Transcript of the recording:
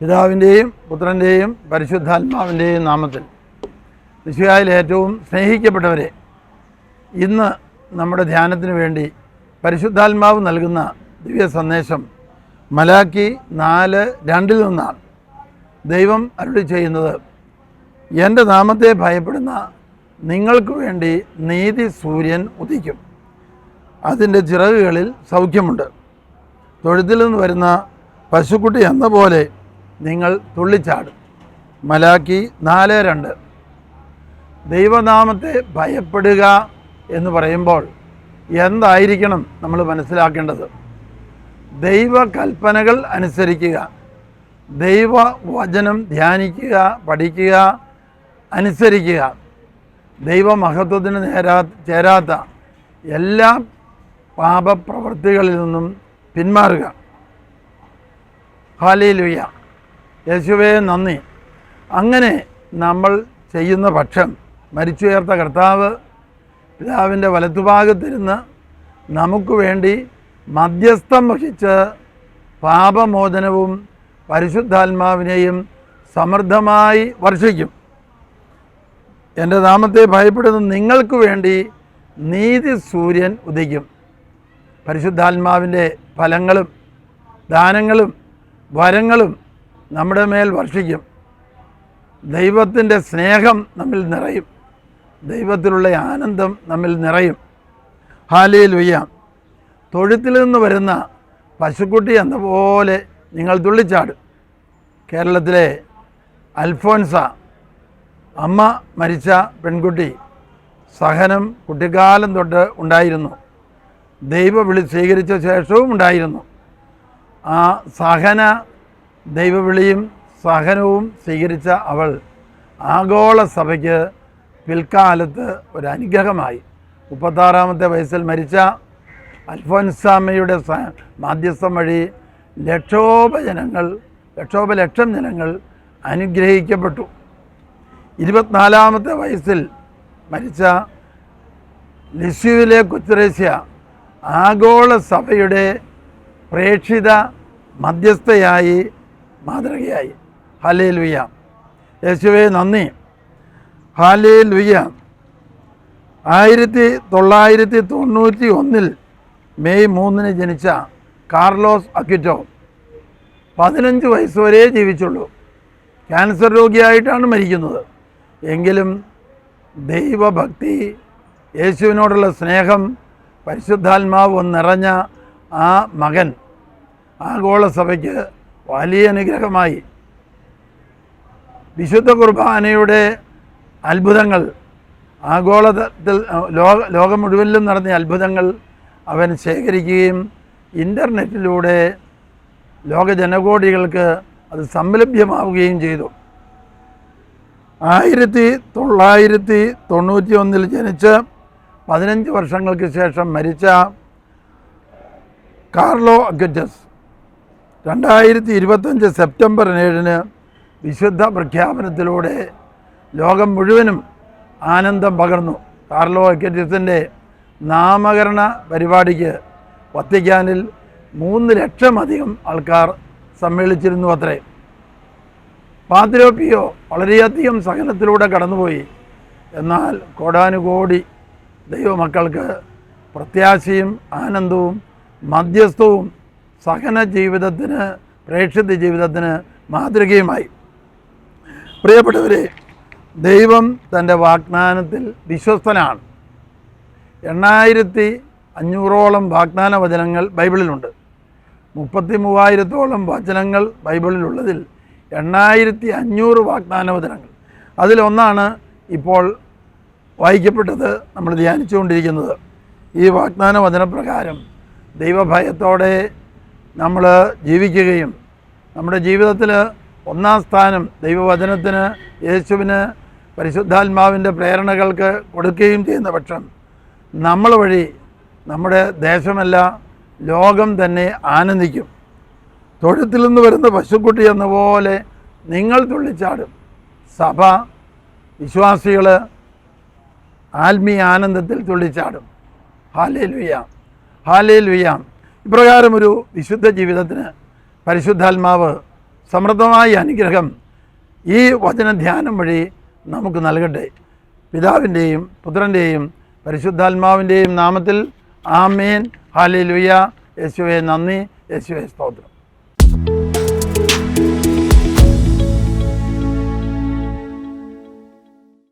പിതാവിൻ്റെയും പുത്രൻ്റെയും പരിശുദ്ധാത്മാവിൻ്റെയും നാമത്തിൽ മിശിഹായിൽ ഏറ്റവും സ്നേഹിക്കപ്പെട്ടവരെ, ഇന്ന് നമ്മുടെ ധ്യാനത്തിന് വേണ്ടി പരിശുദ്ധാത്മാവ് നൽകുന്ന ദിവ്യ സന്ദേശം മലാക്കി 4:2 നിന്നാണ്. ദൈവം അരുളി ചെയ്യുന്നത്: എൻ്റെ നാമത്തെ ഭയപ്പെടുന്ന നിങ്ങൾക്ക് വേണ്ടി നീതി സൂര്യൻ ഉദിക്കും, അതിൻ്റെ ചിറകുകളിൽ സൗഖ്യമുണ്ട്. തൊഴുത്തിൽ നിന്ന് വരുന്ന പശുക്കുട്ടി എന്ന പോലെ നിങ്ങൾ തുള്ളിച്ചാടും. മലാക്കി 4:2. ദൈവനാമത്തെ ഭയപ്പെടുക എന്ന് പറയുമ്പോൾ എന്തായിരിക്കണം നമ്മൾ മനസ്സിലാക്കേണ്ടത്? ദൈവകൽപ്പനകൾ അനുസരിക്കുക, ദൈവവചനം ധ്യാനിക്കുക, പഠിക്കുക, അനുസരിക്കുക, ദൈവമഹത്വത്തിന് ചേരാത്ത എല്ലാ പാപപ്രവൃത്തികളിൽ നിന്നും പിന്മാറുക. ഹല്ലേലൂയ, യേശുവേ നന്ദി. അങ്ങനെ നമ്മൾ ചെയ്യുന്ന പക്ഷം മരിച്ചുയർത്ത കർത്താവ് പിതാവിൻ്റെ വലത്തുഭാഗത്തിരുന്ന് നമുക്ക് വേണ്ടി മധ്യസ്ഥം വഹിച്ച് പാപമോചനവും പരിശുദ്ധാത്മാവിനെയും സമൃദ്ധമായി വർഷിക്കും. എൻ്റെ നാമത്തെ ഭയപ്പെടുന്ന നിങ്ങൾക്ക് വേണ്ടി നീതി സൂര്യൻ ഉദിക്കും. പരിശുദ്ധാത്മാവിൻ്റെ ഫലങ്ങളും ദാനങ്ങളും വരങ്ങളും നമ്മുടെ മേൽ വർഷിക്കും. ദൈവത്തിൻ്റെ സ്നേഹം നമ്മിൽ നിറയും, ദൈവത്തിലുള്ള ആനന്ദം നമ്മിൽ നിറയും. ഹല്ലേലൂയ. തൊഴുത്തിൽ നിന്ന് വരുന്ന പശുക്കുട്ടി എന്ന പോലെ നിങ്ങൾ തുള്ളിച്ചാടും. കേരളത്തിലെ അൽഫോൻസ, അമ്മ മരിച്ച പെൺകുട്ടി, സഹനം കുട്ടിക്കാലം തൊട്ട് ഉണ്ടായിരുന്നു. ദൈവവിളി സ്വീകരിച്ച ശേഷവും ഉണ്ടായിരുന്നു. ആ ദൈവവിളിയും സഹനവും സ്വീകരിച്ച അവൾ ആഗോള സഭയ്ക്ക് പിൽക്കാലത്ത് ഒരു അനുഗ്രഹമായി. 36-ാമത്തെ വയസ്സിൽ മരിച്ച അൽഫോൻസാമ്മയുടെ മാധ്യസ്ഥം വഴി ലക്ഷം ജനങ്ങൾ അനുഗ്രഹിക്കപ്പെട്ടു. 24-ാമത്തെ വയസ്സിൽ മരിച്ച ലിസ്യുവിലെ കൊച്ചുറേസ്യ ആഗോള സഭയുടെ പ്രേക്ഷിത മധ്യസ്ഥയായി മാതൃകയായി. ഹല്ലേലൂയ, യേശുവേ നന്ദി. ഹല്ലേലൂയ. 1991 മെയ് 3 ജനിച്ച കാർലോസ് അക്വിറ്റോ 15 വയസ്സ് വരെ ജീവിച്ചുള്ളൂ. ക്യാൻസർ രോഗിയായിട്ടാണ് മരിക്കുന്നത്. എങ്കിലും ദൈവഭക്തി, യേശുവിനോടുള്ള സ്നേഹം, പരിശുദ്ധാത്മാവ് നിറഞ്ഞ ആ മകൻ ആഗോള സഭയ്ക്ക് വലിയ അനുഗ്രഹമായി. വിശുദ്ധ കുർബാനയുടെ അത്ഭുതങ്ങൾ, ആഗോളത്തിൽ ലോകം മുഴുവനിലും നടന്ന അത്ഭുതങ്ങൾ അവൻ ശേഖരിക്കുകയും ഇൻ്റർനെറ്റിലൂടെ ലോക ജനകോടികൾക്ക് അത് സംലഭ്യമാവുകയും ചെയ്തു. 1991 ജനിച്ച് 15 വർഷങ്ങൾക്ക് ശേഷം മരിച്ച കാർലോ അക്വിറ്റസ് 2025 സെപ്റ്റംബർ 7 വിശുദ്ധ പ്രഖ്യാപനത്തിലൂടെ ലോകം മുഴുവനും ആനന്ദം പകർന്നു. കാർലോ അക്വിറ്റസിൻ്റെ നാമകരണ പരിപാടിക്ക് വത്തിക്കാനിൽ 3 ലക്ഷമധികം ആൾക്കാർ സമ്മേളിച്ചിരുന്നു അത്രേ. പാദ്രോപ്പിയോ വളരെയധികം സഹനത്തിലൂടെ കടന്നുപോയി. എന്നാൽ കോടാനുകോടി ദൈവമക്കൾക്ക് പ്രത്യാശയും ആനന്ദവും മധ്യസ്ഥവും സഹന ജീവിതത്തിന്, പ്രേക്ഷിത ജീവിതത്തിന് മാതൃകയുമായി. പ്രിയപ്പെട്ടവരെ, ദൈവം തൻ്റെ വാഗ്ദാനത്തിൽ വിശ്വസ്തനാണ്. 8500ഓളം വാഗ്ദാന വചനങ്ങൾ ബൈബിളിലുണ്ട്. 33,000ഓളം വചനങ്ങൾ ബൈബിളിലുള്ളതിൽ 8500 വാഗ്ദാന വചനങ്ങൾ. അതിലൊന്നാണ് ഇപ്പോൾ വായിക്കപ്പെട്ടത്, നമ്മൾ ധ്യാനിച്ചുകൊണ്ടിരിക്കുന്നത്. ഈ വാഗ്ദാന വചനപ്രകാരം ദൈവഭയത്തോടെ നമ്മൾ ജീവിക്കുകയും നമ്മുടെ ജീവിതത്തിൽ 1-ാം സ്ഥാനം ദൈവവചനത്തിന്, യേശുവിന്, പരിശുദ്ധാത്മാവിൻ്റെ പ്രേരണകൾക്ക് കൊടുക്കുകയും ചെയ്യുന്ന പക്ഷം നമ്മൾ വഴി നമ്മുടെ ദേശമല്ല, ലോകം തന്നെ ആനന്ദിക്കും. തൊഴുത്തിൽ നിന്ന് വരുന്ന പശുക്കുട്ടി എന്ന പോലെ നിങ്ങൾ തുള്ളിച്ചാടും. സഭ, വിശ്വാസികൾ ആത്മീയ ആനന്ദത്തിൽ തുള്ളിച്ചാടും. Hallelujah, hallelujah. ഇപ്രകാരം ഒരു വിശുദ്ധ ജീവിതത്തിന് പരിശുദ്ധാത്മാവ് സമൃദ്ധമായ അനുഗ്രഹം ഈ വചനധ്യാനം വഴി നമുക്ക് നൽകട്ടെ. പിതാവിൻ്റെയും പുത്രൻ്റെയും പരിശുദ്ധാത്മാവിൻ്റെയും നാമത്തിൽ ആമേൻ. ഹല്ലേലൂയ. യേശുവേ നന്ദി, യേശുവേ സ്തോത്രം.